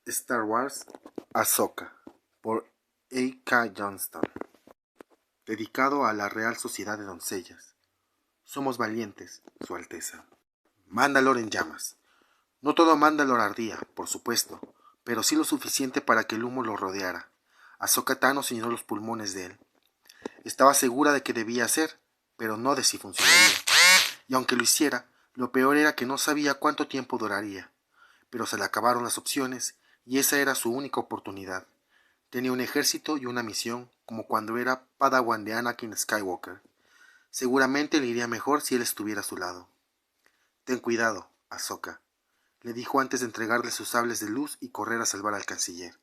Star Wars Ahsoka por A.K. Johnston. Dedicado a la Real Sociedad de Doncellas. Somos valientes, Su Alteza. Mandalore en llamas. No todo Mandalore ardía, por supuesto, pero sí lo suficiente para que el humo lo rodeara. Ahsoka Tano se llenó los pulmones de él. Estaba segura de que debía hacer, pero no de si funcionaría. Y aunque lo hiciera, lo peor era que no sabía cuánto tiempo duraría. Pero se le acabaron las opciones y esa era su única oportunidad. Tenía un ejército y una misión, como cuando era Padawan de Anakin Skywalker. Seguramente le iría mejor si él estuviera a su lado. Ten cuidado, Ahsoka, le dijo antes de entregarle sus sables de luz y correr a salvar al canciller.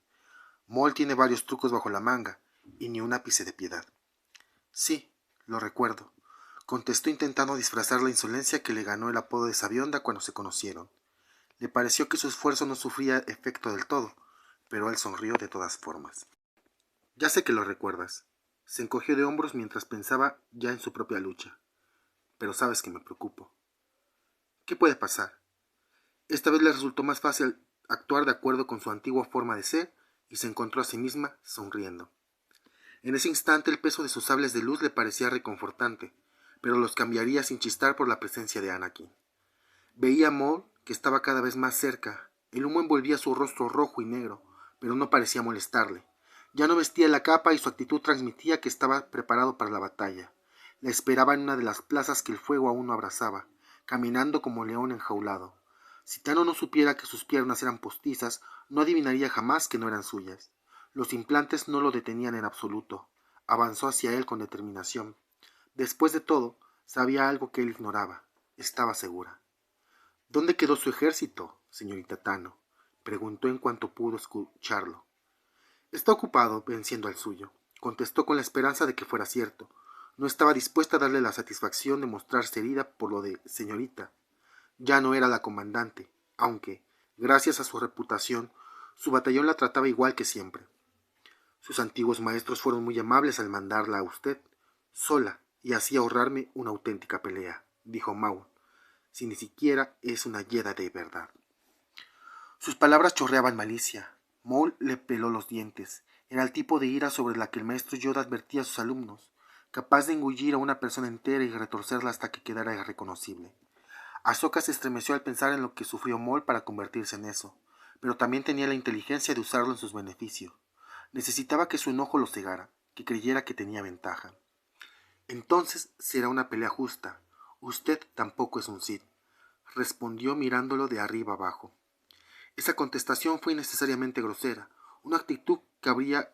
Maul tiene varios trucos bajo la manga, y ni un ápice de piedad. Sí, lo recuerdo, contestó intentando disfrazar la insolencia que le ganó el apodo de Sabionda cuando se conocieron. Le pareció que su esfuerzo no sufría efecto del todo, pero él sonrió de todas formas. Ya sé que lo recuerdas. Se encogió de hombros mientras pensaba ya en su propia lucha. Pero sabes que me preocupo. ¿Qué puede pasar? Esta vez le resultó más fácil actuar de acuerdo con su antigua forma de ser y se encontró a sí misma sonriendo. En ese instante el peso de sus sables de luz le parecía reconfortante, pero los cambiaría sin chistar por la presencia de Anakin. Veía a Maul, que estaba cada vez más cerca. El humo envolvía su rostro rojo y negro, pero no parecía molestarle. Ya no vestía la capa y su actitud transmitía que estaba preparado para la batalla. La esperaba en una de las plazas que el fuego aún no abrazaba, caminando como león enjaulado. Si Tano no supiera que sus piernas eran postizas, no adivinaría jamás que no eran suyas. Los implantes no lo detenían en absoluto. Avanzó hacia él con determinación. Después de todo, sabía algo que él ignoraba. Estaba segura. ¿Dónde quedó su ejército, señorita Tano? Preguntó en cuanto pudo escucharlo. Está ocupado venciendo al suyo, contestó con la esperanza de que fuera cierto. No estaba dispuesta a darle la satisfacción de mostrarse herida por lo de señorita. Ya no era la comandante, aunque, gracias a su reputación, su batallón la trataba igual que siempre. Sus antiguos maestros fueron muy amables al mandarla a usted, sola, y así ahorrarme una auténtica pelea, dijo Maul, si ni siquiera es una Jedi de verdad. Sus palabras chorreaban malicia. Maul le peló los dientes. Era el tipo de ira sobre la que el maestro Yoda advertía a sus alumnos, capaz de engullir a una persona entera y retorcerla hasta que quedara irreconocible. Ahsoka se estremeció al pensar en lo que sufrió Maul para convertirse en eso, pero también tenía la inteligencia de usarlo en sus beneficios. Necesitaba que su enojo lo cegara, que creyera que tenía ventaja. Entonces será una pelea justa. Usted tampoco es un Sith, respondió mirándolo de arriba abajo. Esa contestación fue innecesariamente grosera, una actitud que habría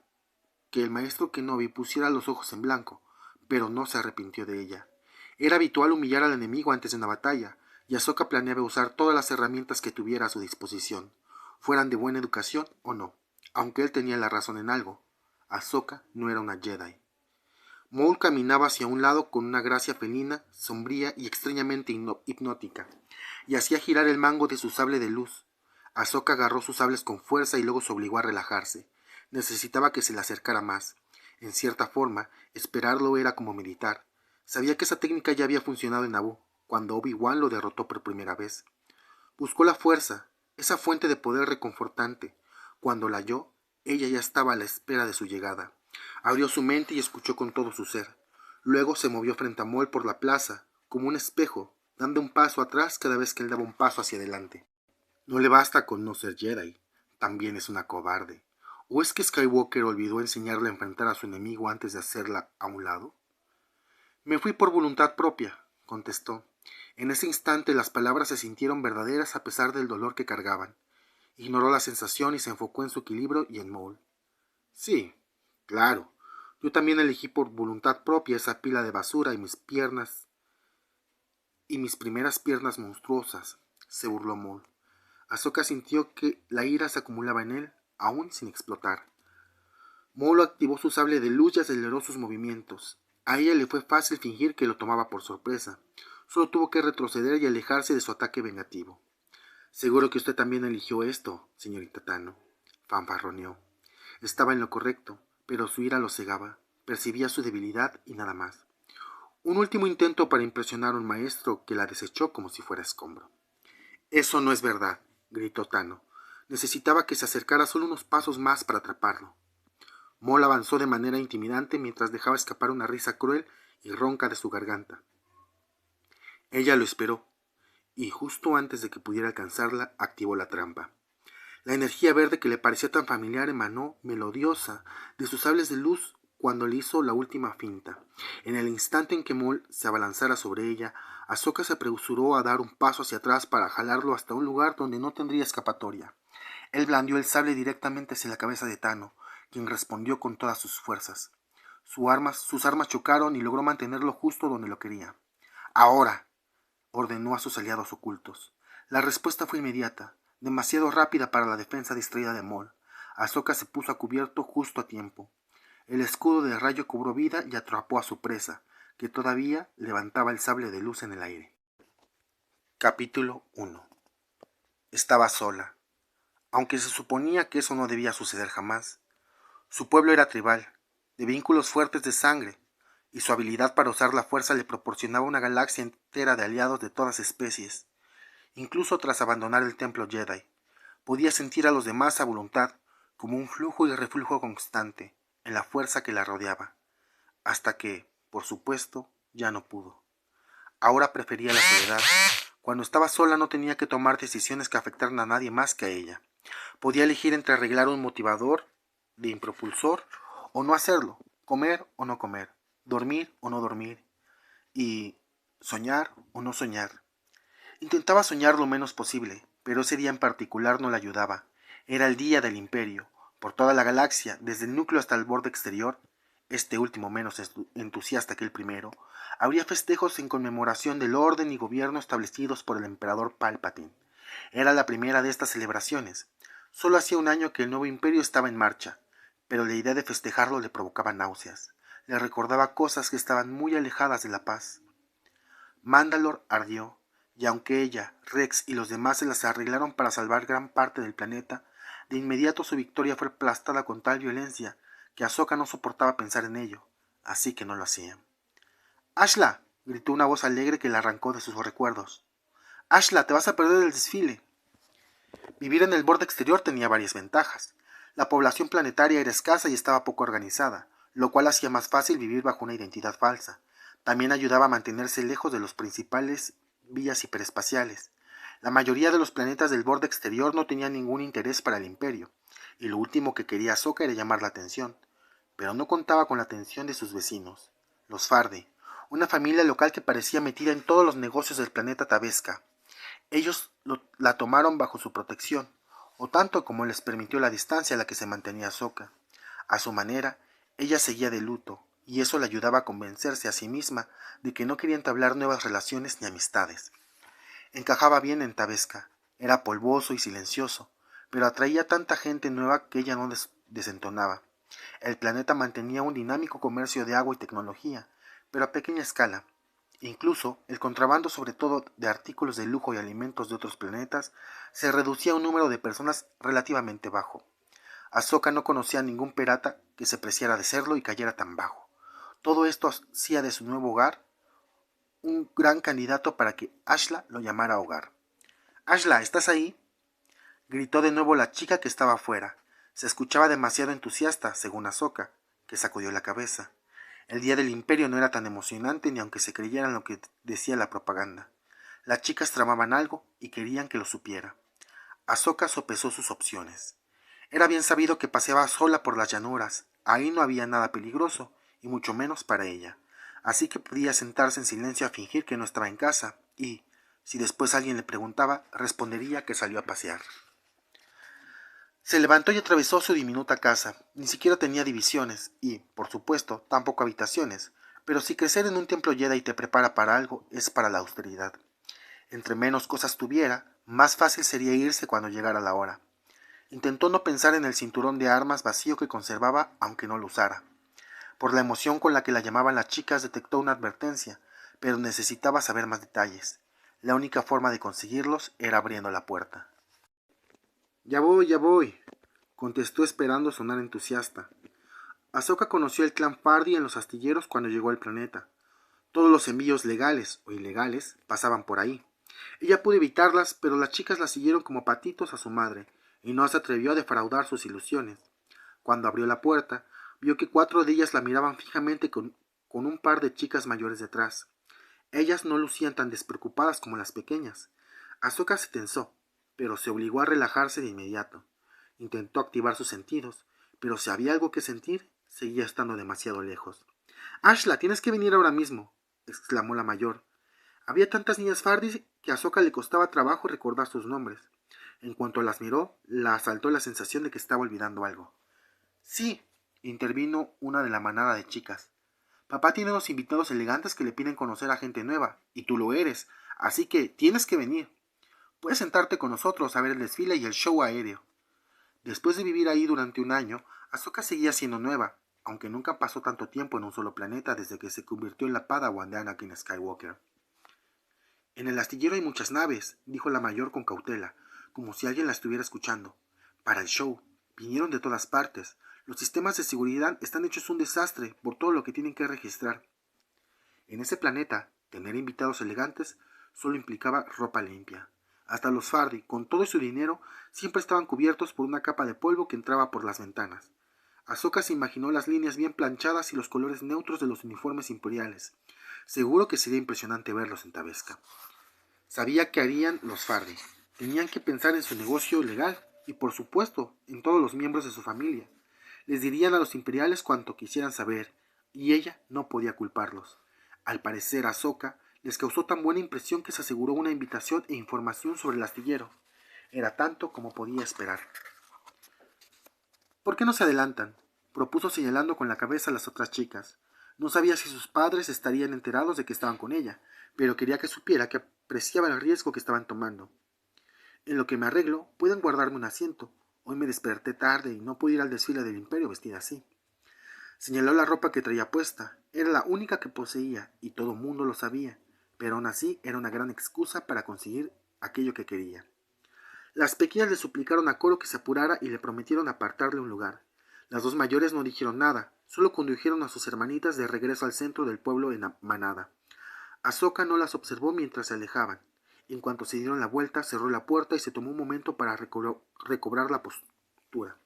que el maestro Kenobi pusiera los ojos en blanco, pero no se arrepintió de ella. Era habitual humillar al enemigo antes de una batalla, y Ahsoka planeaba usar todas las herramientas que tuviera a su disposición, fueran de buena educación o no, aunque él tenía la razón en algo. Ahsoka no era una Jedi. Maul caminaba hacia un lado con una gracia felina, sombría y extrañamente hipnótica, y hacía girar el mango de su sable de luz. Ahsoka agarró sus sables con fuerza y luego se obligó a relajarse. Necesitaba que se le acercara más. En cierta forma, esperarlo era como meditar. Sabía que esa técnica ya había funcionado en Naboo, cuando Obi-Wan lo derrotó por primera vez. Buscó la fuerza, esa fuente de poder reconfortante. Cuando la halló, ella ya estaba a la espera de su llegada. Abrió su mente y escuchó con todo su ser. Luego se movió frente a Maul por la plaza, como un espejo, dando un paso atrás cada vez que él daba un paso hacia adelante. No le basta con no ser Jedi, también es una cobarde. ¿O es que Skywalker olvidó enseñarle a enfrentar a su enemigo antes de hacerla a un lado? Me fui por voluntad propia, contestó. En ese instante las palabras se sintieron verdaderas a pesar del dolor que cargaban. Ignoró la sensación y se enfocó en su equilibrio y en Maul. Sí, claro. Yo también elegí por voluntad propia esa pila de basura y mis primeras piernas monstruosas, se burló Maul. Ahsoka sintió que la ira se acumulaba en él, aún sin explotar. Maul activó su sable de luz y aceleró sus movimientos. A ella le fue fácil fingir que lo tomaba por sorpresa. Solo tuvo que retroceder y alejarse de su ataque vengativo. Seguro que usted también eligió esto, señorita Tano, fanfarroneó. Estaba en lo correcto, pero su ira lo cegaba. Percibía su debilidad y nada más. Un último intento para impresionar a un maestro que la desechó como si fuera escombro. Eso no es verdad, gritó Tano. Necesitaba que se acercara solo unos pasos más para atraparlo. Maul avanzó de manera intimidante mientras dejaba escapar una risa cruel y ronca de su garganta. Ella lo esperó, y justo antes de que pudiera alcanzarla, activó la trampa. La energía verde que le parecía tan familiar emanó, melodiosa, de sus sables de luz cuando le hizo la última finta. En el instante en que Maul se abalanzara sobre ella, Ahsoka se apresuró a dar un paso hacia atrás para jalarlo hasta un lugar donde no tendría escapatoria. Él blandió el sable directamente hacia la cabeza de Tano, quien respondió con todas sus fuerzas. Sus armas chocaron y logró mantenerlo justo donde lo quería. «Ahora», ordenó a sus aliados ocultos. La respuesta fue inmediata, demasiado rápida para la defensa distraída de Maul. Ahsoka se puso a cubierto justo a tiempo. El escudo de rayo cobró vida y atrapó a su presa, que todavía levantaba el sable de luz en el aire. Capítulo 1. Estaba sola, aunque se suponía que eso no debía suceder jamás. Su pueblo era tribal, de vínculos fuertes de sangre, y su habilidad para usar la fuerza le proporcionaba una galaxia entera de aliados de todas especies. Incluso tras abandonar el templo Jedi, podía sentir a los demás a voluntad, como un flujo y reflujo constante, en la fuerza que la rodeaba, hasta que, por supuesto, ya no pudo. Ahora prefería la soledad. Cuando estaba sola no tenía que tomar decisiones que afectaran a nadie más que a ella. Podía elegir entre arreglar un motivador de impropulsor o no hacerlo, comer o no comer, dormir o no dormir, y soñar o no soñar. Intentaba soñar lo menos posible, pero ese día en particular no le ayudaba. Era el día del Imperio. Por toda la galaxia, desde el núcleo hasta el borde exterior, este último menos entusiasta que el primero, habría festejos en conmemoración del orden y gobierno establecidos por el emperador Palpatine. Era la primera de estas celebraciones. Solo hacía un año que el nuevo imperio estaba en marcha, pero la idea de festejarlo le provocaba náuseas. Le recordaba cosas que estaban muy alejadas de la paz. Mandalore ardió, y aunque ella, Rex y los demás se las arreglaron para salvar gran parte del planeta, de inmediato su victoria fue aplastada con tal violencia que Ahsoka no soportaba pensar en ello, así que no lo hacía. «¡Ashla!», gritó una voz alegre que la arrancó de sus recuerdos. «¡Ashla, te vas a perder el desfile!». Vivir en el borde exterior tenía varias ventajas. La población planetaria era escasa y estaba poco organizada, lo cual hacía más fácil vivir bajo una identidad falsa. También ayudaba a mantenerse lejos de los principales vías hiperespaciales. La mayoría de los planetas del borde exterior no tenían ningún interés para el Imperio, y lo último que quería Ahsoka era llamar la atención, pero no contaba con la atención de sus vecinos, los Farde, una familia local que parecía metida en todos los negocios del planeta Tabesca. Ellos la tomaron bajo su protección, o tanto como les permitió la distancia a la que se mantenía Ahsoka. A su manera, ella seguía de luto, y eso le ayudaba a convencerse a sí misma de que no quería entablar nuevas relaciones ni amistades. Encajaba bien en Tabesca, era polvoso y silencioso, pero atraía tanta gente nueva que ella no desentonaba. El planeta mantenía un dinámico comercio de agua y tecnología, pero a pequeña escala. Incluso el contrabando, sobre todo de artículos de lujo y alimentos de otros planetas, se reducía a un número de personas relativamente bajo. Ahsoka no conocía a ningún pirata que se preciara de serlo y cayera tan bajo. Todo esto hacía de su nuevo hogar un gran candidato para que Ashla lo llamara hogar. «Ashla, ¿estás ahí?», gritó de nuevo la chica que estaba afuera. Se escuchaba demasiado entusiasta, según Ahsoka, que sacudió la cabeza. El día del Imperio no era tan emocionante ni aunque se creyeran lo que decía la propaganda. Las chicas tramaban algo y querían que lo supiera. Ahsoka sopesó sus opciones. Era bien sabido que paseaba sola por las llanuras. Ahí no había nada peligroso, y mucho menos para ella. Así que podía sentarse en silencio a fingir que no estaba en casa, y, si después alguien le preguntaba, respondería que salió a pasear. Se levantó y atravesó su diminuta casa. Ni siquiera tenía divisiones, y, por supuesto, tampoco habitaciones. Pero si crecer en un templo Jedi te prepara para algo, es para la austeridad. Entre menos cosas tuviera, más fácil sería irse cuando llegara la hora. Intentó no pensar en el cinturón de armas vacío que conservaba, aunque no lo usara. Por la emoción con la que la llamaban las chicas detectó una advertencia, pero necesitaba saber más detalles. La única forma de conseguirlos era abriendo la puerta. Ya voy», contestó esperando sonar entusiasta. Ahsoka conoció el clan Fardy en los astilleros cuando llegó al planeta. Todos los envíos legales o ilegales pasaban por ahí. Ella pudo evitarlas, pero las chicas la siguieron como patitos a su madre, y no se atrevió a defraudar sus ilusiones. Cuando abrió la puerta, vio que 4 de ellas la miraban fijamente con un par de chicas mayores detrás. Ellas no lucían tan despreocupadas como las pequeñas. Ahsoka se tensó, pero se obligó a relajarse de inmediato. Intentó activar sus sentidos, pero si había algo que sentir, seguía estando demasiado lejos. «Ashla, tienes que venir ahora mismo», exclamó la mayor. Había tantas niñas Fardi que a Ahsoka le costaba trabajo recordar sus nombres. En cuanto las miró, la asaltó la sensación de que estaba olvidando algo. «Sí», intervino una de la manada de chicas. «Papá tiene unos invitados elegantes que le piden conocer a gente nueva, y tú lo eres, así que tienes que venir. Puedes sentarte con nosotros a ver el desfile y el show aéreo». Después de vivir ahí durante un año, Ahsoka seguía siendo nueva, aunque nunca pasó tanto tiempo en un solo planeta desde que se convirtió en la Padawan de Anakin Skywalker. «En el astillero hay muchas naves», dijo la mayor con cautela, como si alguien la estuviera escuchando. «Para el show. Vinieron de todas partes. Los sistemas de seguridad están hechos un desastre por todo lo que tienen que registrar». En ese planeta, tener invitados elegantes solo implicaba ropa limpia. Hasta los Fardi, con todo su dinero, siempre estaban cubiertos por una capa de polvo que entraba por las ventanas. Ahsoka se imaginó las líneas bien planchadas y los colores neutros de los uniformes imperiales. Seguro que sería impresionante verlos en Tabasco. Sabía que harían los Fardi. Tenían que pensar en su negocio legal y, por supuesto, en todos los miembros de su familia. Les dirían a los imperiales cuanto quisieran saber, y ella no podía culparlos. Al parecer, Ahsoka les causó tan buena impresión que se aseguró una invitación e información sobre el astillero. Era tanto como podía esperar. «¿Por qué no se adelantan?», propuso señalando con la cabeza a las otras chicas. No sabía si sus padres estarían enterados de que estaban con ella, pero quería que supiera que apreciaba el riesgo que estaban tomando. «En lo que me arreglo, pueden guardarme un asiento. Hoy me desperté tarde y no pude ir al desfile del Imperio vestida así». Señaló la ropa que traía puesta. Era la única que poseía, y todo el mundo lo sabía, pero aún así era una gran excusa para conseguir aquello que quería. Las pequeñas le suplicaron a coro que se apurara y le prometieron apartarle un lugar. Las 2 mayores no dijeron nada, solo condujeron a sus hermanitas de regreso al centro del pueblo en manada. Ahsoka no las observó mientras se alejaban. En cuanto se dieron la vuelta, cerró la puerta y se tomó un momento para recobrar la postura.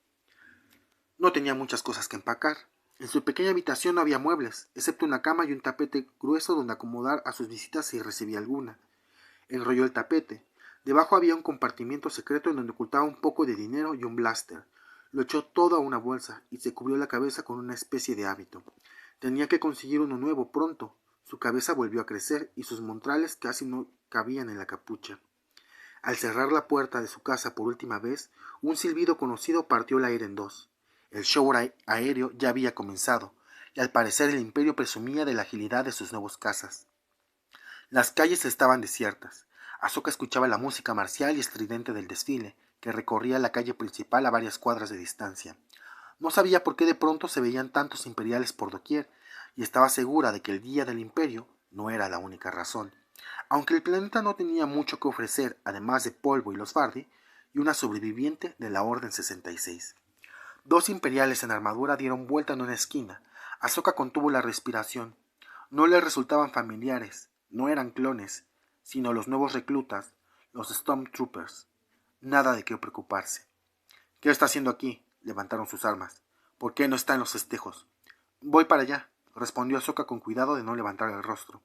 No tenía muchas cosas que empacar. En su pequeña habitación no había muebles, excepto una cama y un tapete grueso donde acomodar a sus visitas si recibía alguna. Enrolló el tapete. Debajo había un compartimiento secreto en donde ocultaba un poco de dinero y un blaster. Lo echó todo a una bolsa y se cubrió la cabeza con una especie de hábito. Tenía que conseguir uno nuevo pronto. Su cabeza volvió a crecer y sus montrales casi no cabían en la capucha. Al cerrar la puerta de su casa por última vez, un silbido conocido partió el aire en 2. El show aéreo ya había comenzado, y al parecer el Imperio presumía de la agilidad de sus nuevos cazas. Las calles estaban desiertas. Ahsoka escuchaba la música marcial y estridente del desfile, que recorría la calle principal a varias cuadras de distancia. No sabía por qué de pronto se veían tantos imperiales por doquier, y estaba segura de que el Día del Imperio no era la única razón. Aunque el planeta no tenía mucho que ofrecer, además de polvo y los Fardi, y una sobreviviente de la Orden 66. 2 imperiales en armadura dieron vuelta en una esquina. Ahsoka contuvo la respiración. No le resultaban familiares, no eran clones, sino los nuevos reclutas, los Stormtroopers. Nada de qué preocuparse. «¿Qué está haciendo aquí?», levantaron sus armas. «¿Por qué no está en los festejos?». «Voy para allá», respondió Ahsoka con cuidado de no levantar el rostro.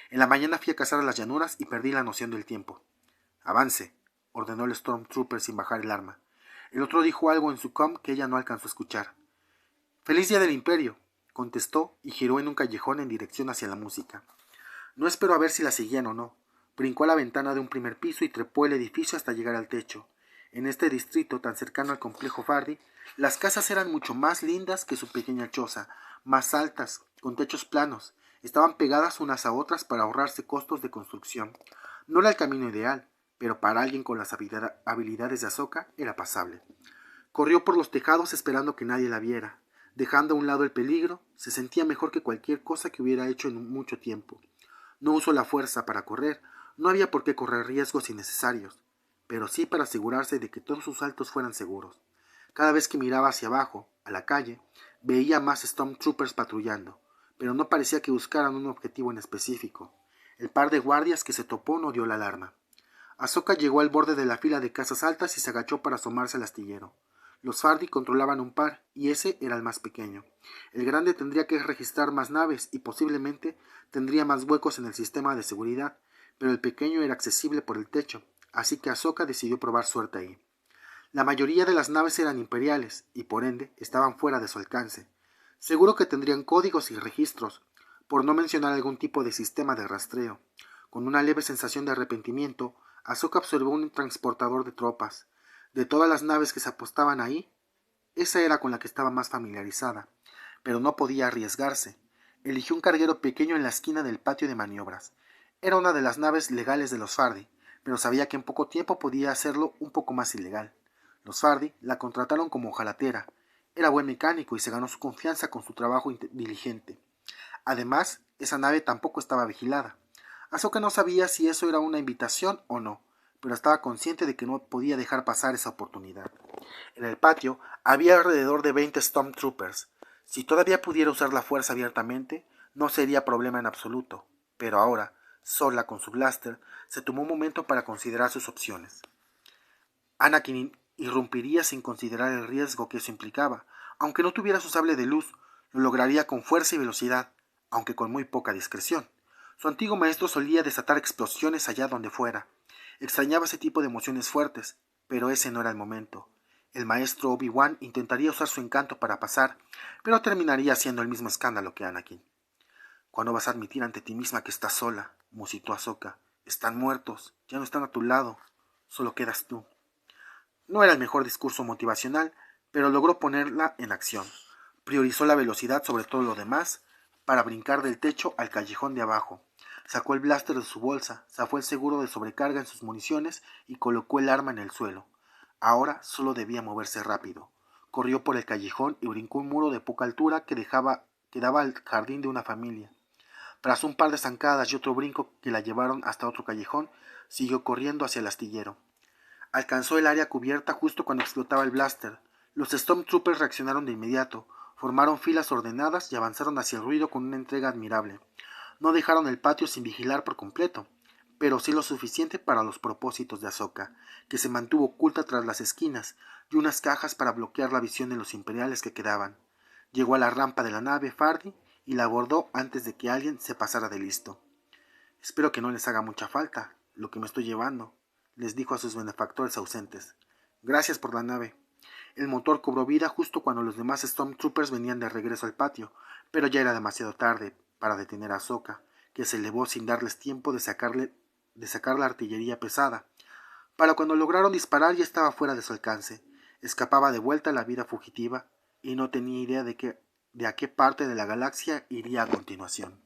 «En la mañana fui a cazar a las llanuras y perdí la noción del tiempo». «Avance», ordenó el Stormtrooper sin bajar el arma. El otro dijo algo en su com que ella no alcanzó a escuchar. «Feliz Día del Imperio», contestó y giró en un callejón en dirección hacia la música. No esperó a ver si la seguían o no. Brincó a la ventana de un primer piso y trepó el edificio hasta llegar al techo. En este distrito tan cercano al complejo Fardi, las casas eran mucho más lindas que su pequeña choza, más altas, con techos planos. Estaban pegadas unas a otras para ahorrarse costos de construcción. No era el camino ideal, pero para alguien con las habilidades de Ahsoka era pasable. Corrió por los tejados esperando que nadie la viera. Dejando a un lado el peligro, se sentía mejor que cualquier cosa que hubiera hecho en mucho tiempo. No usó la fuerza para correr, no había por qué correr riesgos innecesarios, pero sí para asegurarse de que todos sus saltos fueran seguros. Cada vez que miraba hacia abajo, a la calle, veía más Stormtroopers patrullando, pero no parecía que buscaran un objetivo en específico. El par de guardias que se topó no dio la alarma. Ahsoka llegó al borde de la fila de casas altas y se agachó para asomarse al astillero. Los Fardi controlaban un par, y ese era el más pequeño. El grande tendría que registrar más naves y posiblemente tendría más huecos en el sistema de seguridad, pero el pequeño era accesible por el techo, así que Ahsoka decidió probar suerte ahí. La mayoría de las naves eran imperiales, y por ende estaban fuera de su alcance. Seguro que tendrían códigos y registros, por no mencionar algún tipo de sistema de rastreo. Con una leve sensación de arrepentimiento, Ahsoka observó un transportador de tropas. De todas las naves que se apostaban ahí, esa era con la que estaba más familiarizada, pero no podía arriesgarse. Eligió un carguero pequeño en la esquina del patio de maniobras. Era una de las naves legales de los Fardi, pero sabía que en poco tiempo podía hacerlo un poco más ilegal. Los Fardi la contrataron como ojalatera. Era buen mecánico y se ganó su confianza con su trabajo diligente. Además, esa nave tampoco estaba vigilada. Ahsoka no sabía si eso era una invitación o no, pero estaba consciente de que no podía dejar pasar esa oportunidad. En el patio había alrededor de 20 Stormtroopers. Si todavía pudiera usar la fuerza abiertamente, no sería problema en absoluto. Pero ahora, sola con su blaster, se tomó un momento para considerar sus opciones. Anakin irrumpiría sin considerar el riesgo que eso implicaba. Aunque no tuviera su sable de luz, lo lograría con fuerza y velocidad, aunque con muy poca discreción. Su antiguo maestro solía desatar explosiones allá donde fuera. Extrañaba ese tipo de emociones fuertes, pero ese no era el momento. El maestro Obi-Wan intentaría usar su encanto para pasar, pero terminaría haciendo el mismo escándalo que Anakin. ¿Cuándo vas a admitir ante ti misma que estás sola?, musitó Ahsoka. Están muertos, ya no están a tu lado, solo quedas tú. No era el mejor discurso motivacional, pero logró ponerla en acción. Priorizó la velocidad sobre todo lo demás para brincar del techo al callejón de abajo. Sacó el blaster de su bolsa, zafó el seguro de sobrecarga en sus municiones y colocó el arma en el suelo. Ahora solo debía moverse rápido. Corrió por el callejón y brincó un muro de poca altura que daba al jardín de una familia. Tras un par de zancadas y otro brinco que la llevaron hasta otro callejón, siguió corriendo hacia el astillero. Alcanzó el área cubierta justo cuando explotaba el blaster. Los Stormtroopers reaccionaron de inmediato, formaron filas ordenadas y avanzaron hacia el ruido con una entrega admirable. No dejaron el patio sin vigilar por completo, pero sí lo suficiente para los propósitos de Ahsoka, que se mantuvo oculta tras las esquinas y unas cajas para bloquear la visión de los imperiales que quedaban. Llegó a la rampa de la nave Fardi y la abordó antes de que alguien se pasara de listo. Espero que no les haga mucha falta lo que me estoy llevando, les dijo a sus benefactores ausentes. Gracias por la nave. El motor cobró vida justo cuando los demás Stormtroopers venían de regreso al patio, pero ya era demasiado tarde para detener a Ahsoka, que se elevó sin darles tiempo de sacar la artillería pesada. Para cuando lograron disparar ya estaba fuera de su alcance. Escapaba de vuelta a la vida fugitiva y no tenía idea de a qué parte de la galaxia iría a continuación.